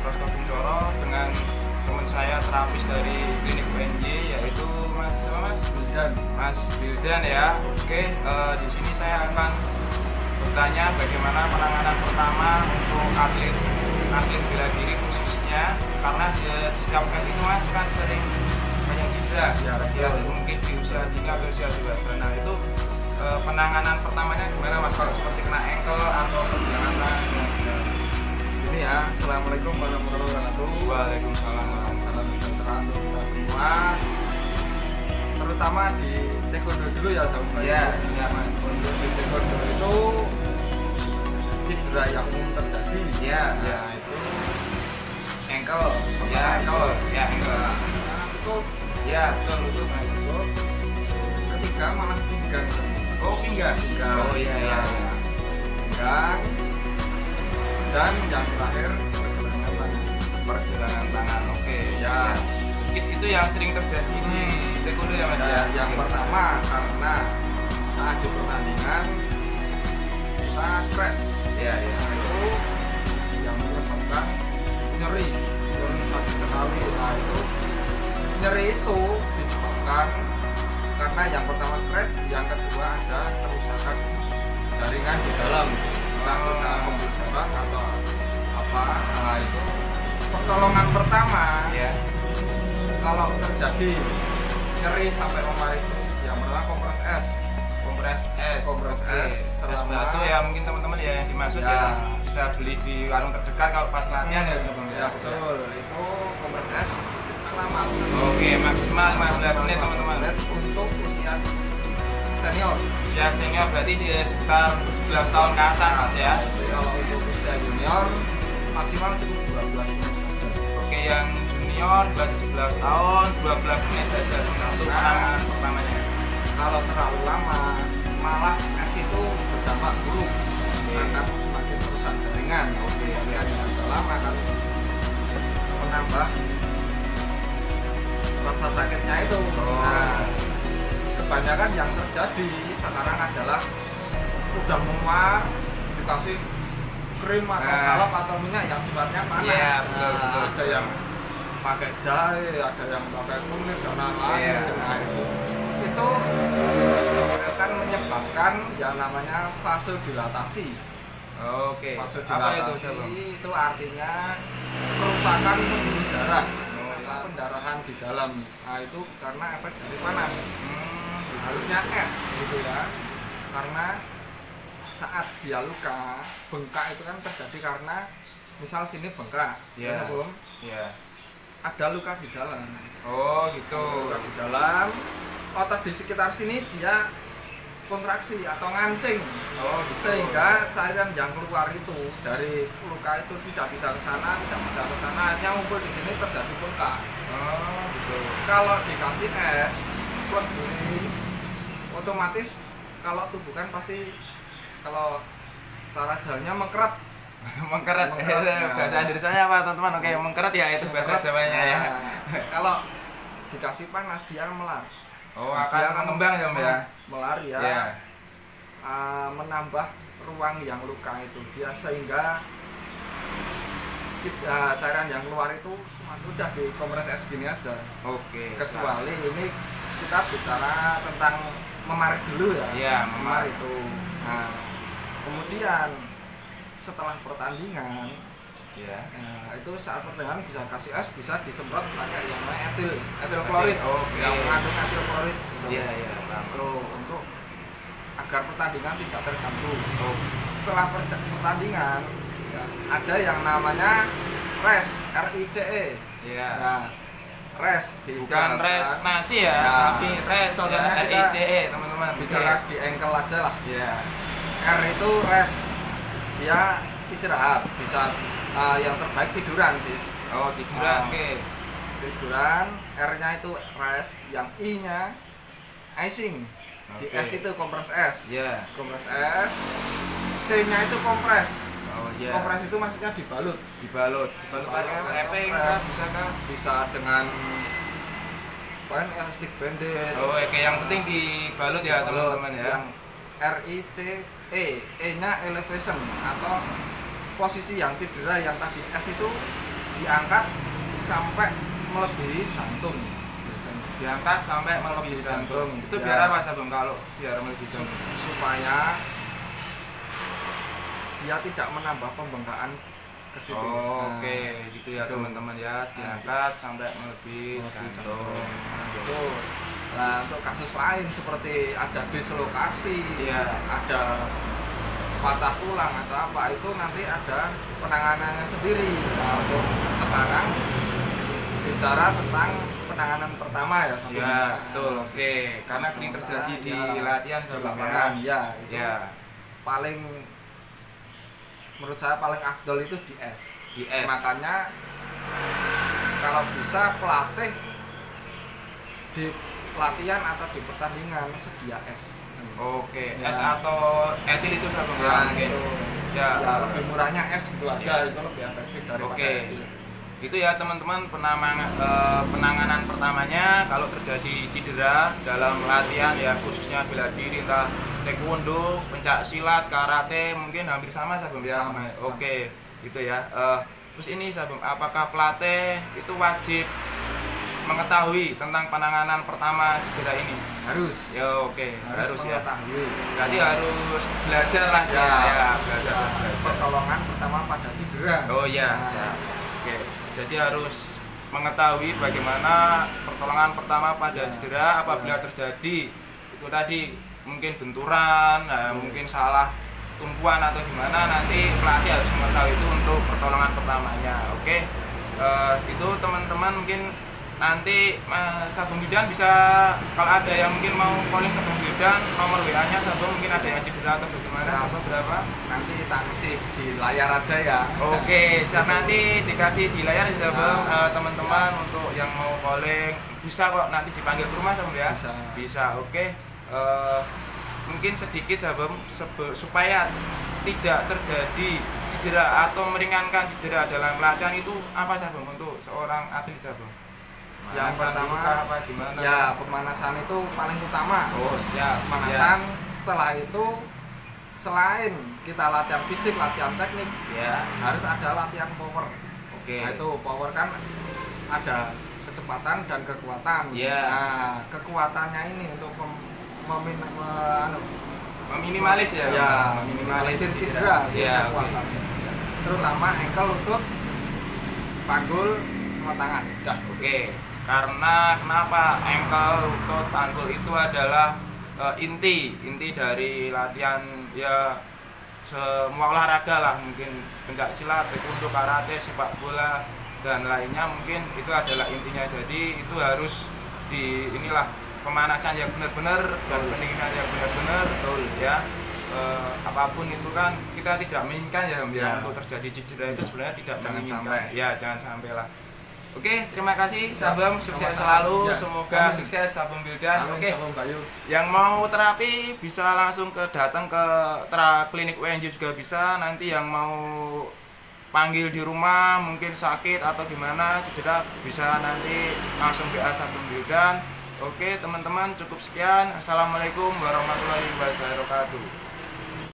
Prasto Kuncoro dengan teman saya terapis dari klinik UNJ yaitu Mas siapa Mas? Wildan. Mas Wildan ya. Oke, di sini saya akan bertanya bagaimana penanganan pertama untuk atlet bela diri khususnya karena di setiap event itu Mas kan sering banyak cedera ya, mungkin di usia dini atau usia dewasa. Nah itu penanganan pertamanya gimana Mas kalau seperti kena ankle atau pergelangan tangan? Ini ya, assalamualaikum warahmatullahi wabarakatuh. Waalaikumsalam. Salam sejahtera untuk kita semua, terutama di taekwondo dulu ya sahabat saya. Ya Mas. Untuk di taekwondo itu cedera yang umum terjadi. Ya. Itu Ankle. Ya ankle. Ya ankle. Itu Ya betul Mas. itu ketiga malah pinggang. Oh pinggang. Oh iya ya. Pinggang. Dan yang terakhir Pergelangan tangan. Oke. ya. Itu yang sering terjadi di taekwondo ya Mas ya. Yang pertama karena saat di pertandingan kita crash. Ya. Itu yang menyebabkan nyeri sekali. Nah itu nyeri itu disebabkan karena yang pertama crash, yang kedua ada kerusakan jaringan di dalam, entah kerusakan pembuluh darah atau apa. Nah itu pertolongan pertama Ya. kalau terjadi nyeri sampai memar itu yang pertama kompres es. Kompres es. Kompres Oke. es Es selama- batu ya mungkin teman-teman ya yang dimaksud Ya. ya bisa beli di warung terdekat kalau pas latihan ya teman-teman. Ya betul, itu kompres es selama Oke, maksimal 15 menit teman-teman. untuk usia senior. Usia senior berarti di sekitar 17 tahun ke atas ya. Jadi kalau untuk usia junior maksimal cukup 12 menit saja. Oke, yang junior 17 tahun 12 menit saja teman-teman untuk penanganan pertamanya. Kalau terlalu lama malah es itu berdampak buruk, akan semakin merusak jaringan. Jika terlalu lama kan menambah rasa sakitnya itu. Nah, kebanyakan yang terjadi sekarang adalah udah memar dikasih krim atau salep atau minyak yang sifatnya panas. Iya, betul. Ada yang pakai jahe, ada yang pakai kunyit dan lain-lain. Iya. Nah, itu akan menyebabkan yang namanya vasodilatasi. Oke. Fase Apa itu dilatasi Bang? itu artinya kerusakan pembuluh darah, iya. pendarahan di dalam. Nah itu karena efek dari panas. Gitu. Harusnya es gitu ya. Karena saat dia luka, bengkak itu kan terjadi karena misal sini bengkak, Iya. belum Iya. ada luka di dalam. Oh, gitu. Luka di dalam, otot di sekitar sini dia kontraksi atau ngancing. Oh, gitu. Sehingga cairan yang keluar itu dari luka itu tidak bisa ke sana, hanya ngumpul di sini terjadi bengkak. Oh, gitu. Kalau dikasih es, plek ini otomatis kalau tubuh kan pasti kalau cara jalannya mengkeret. Mengkeret. Mengkeret, ya. Bahasa Indonesianya apa, teman-teman? Oke, mengkeret ya itu bahasa Mengkeret. Jawanya ya. Nah, kalau dikasih panas dia melar. Oh, Dia akan mengembang ya, Mbak ya. Melar ya. Iya. Menambah ruang yang luka itu dia sehingga cairan yang keluar itu udah di kompres es gini aja. Oke. Kecuali ini kita bicara tentang memar dulu ya. Iya, memar. itu. Nah, kemudian setelah pertandingan Iya. itu saat pertandingan bisa kasih es, bisa disemprot pakai yang namanya etil klorid. Oke. Yang mengandung etil klorid gitu. Iya, paham. Untuk agar pertandingan tidak terganggu. Oh, Setelah pertandingan ya, ada yang namanya rest, RICE. iya. Nah, rest Bukan res nasi ya, Ya. tapi res Contohnya ya, kita RICE, teman-teman. bicara di ankle aja lah. Iya. R itu rest, dia istirahat, bisa yang terbaik tiduran sih. Oh, tiduran. Oke. Tiduran, R-nya itu rest, yang I-nya icing. Di Oke. S itu kompres es. Iya. Kompres es. C-nya itu kompres. Oh, iya. Kompres itu maksudnya dibalut. Dibalut pakai wrapping kah? Bisa kah? Bisa dengan bahan elastik bandit. Oh, oke, yang penting dibalut ya, teman-teman ya. Yang RICE, E-nya elevation atau posisi yang cedera yang tadi S itu diangkat sampai melebihi jantung biasanya. Diangkat sampai melebihi jantung. Itu Ya. biar apa Sabung kalau biar melebihi jantung? Supaya dia tidak menambah pembengkakan ke situ. Oh, oke, gitu ya gitu. teman-teman ya. Diangkat sampai melebihi jantung. Gitu. Nah, untuk kasus lain seperti ada dislokasi, Iya. ada patah tulang atau apa, itu nanti ada penanganannya sendiri. Nah, untuk sekarang bicara tentang penanganan pertama ya. Ya, betul. Oke, karena sering terjadi di latihan di Sabung lapangan. Ya, itu Ya, paling menurut saya paling afdol itu di S. di S. Makanya kalau bisa pelatih di pelatihan atau di pertandingan sedia S. Oke, Ya. S atau etil itu Sabung Ya, mungkin. itu. Ya. Ya, lebih murahnya S itu aja, Ya. itu lebih efektif daripada Oke. etil. Gitu ya teman-teman, penanganan pertamanya kalau terjadi cedera dalam latihan ya, khususnya bela diri, entah taekwondo, pencak silat, karate, mungkin hampir sama Sabung ya. Sama. Oke, gitu ya. Terus ini Sabung, apakah pelatih itu wajib mengetahui tentang penanganan pertama cedera ini? Harus. Ya, oke, harus ya. mengetahui. Berarti harus belajar lah ya, belajar. Pertolongan pertama pada cedera. Oh iya, Nah, siap. Oke, jadi harus mengetahui bagaimana pertolongan pertama pada Ya, cedera apabila ya. terjadi itu tadi mungkin benturan, mungkin salah tumpuan atau gimana, nanti pelatih harus mengetahui itu untuk pertolongan pertamanya. Oke, itu teman-teman mungkin nanti Sabung Bidan bisa, kalau ada yang mungkin mau calling Sabung Bidan, nomor WA-nya Sabung mungkin ada yang cedera atau bagaimana, Ya. apa berapa? nanti tak kasih di layar aja ya. Oke, nanti dikasih di layar ya Bang, Nah, teman-teman untuk yang mau calling bisa kok nanti dipanggil ke rumah Sabang ya. Bisa. Oke. Mungkin sedikit Sabang supaya tidak terjadi cedera atau meringankan cedera dalam latihan itu apa Sabang untuk seorang atlet Sabang? Yang Pemanasan pertama, luka apa gimana? Ya, pemanasan itu paling utama. Oh, siap. Pemanasan, setelah itu selain kita latihan fisik, latihan teknik, Ya. harus ada latihan power. Oke. Nah, itu power kan ada kecepatan dan kekuatan. Iya. Nah, kekuatannya ini untuk Meminimalis ya. ya, meminimalisir cedera. Itu Iya, oke. kekuatannya. Terutama ankle, lutut, panggul, sama tangan. Udah. Oke, karena kenapa ankle, lutut, panggul itu adalah inti dari latihan ya semua olahraga lah, mungkin pencak silat, taekwondo, karate, sepak bola dan lainnya, mungkin itu adalah intinya. Jadi itu harus inilah pemanasan yang benar-benar dan pendinginan yang benar-benar. Betul. Ya. Apapun itu kan kita tidak menginginkan ya, Ya. untuk terjadi cedera itu sebenarnya tidak Jangan menginginkan. sampai. Ya, jangan sampai lah. Oke, terima kasih Sabang, sukses sama-sama. selalu, Ya, semoga amin. sukses Sabang Bildan. Amin, Oke, Sabung Bayu. yang mau terapi bisa langsung datang ke klinik UNJ juga bisa. Nanti yang mau panggil di rumah mungkin sakit atau gimana cedera bisa nanti langsung WA Sabang Bildan. Oke teman-teman, cukup sekian. Assalamualaikum warahmatullahi wabarakatuh.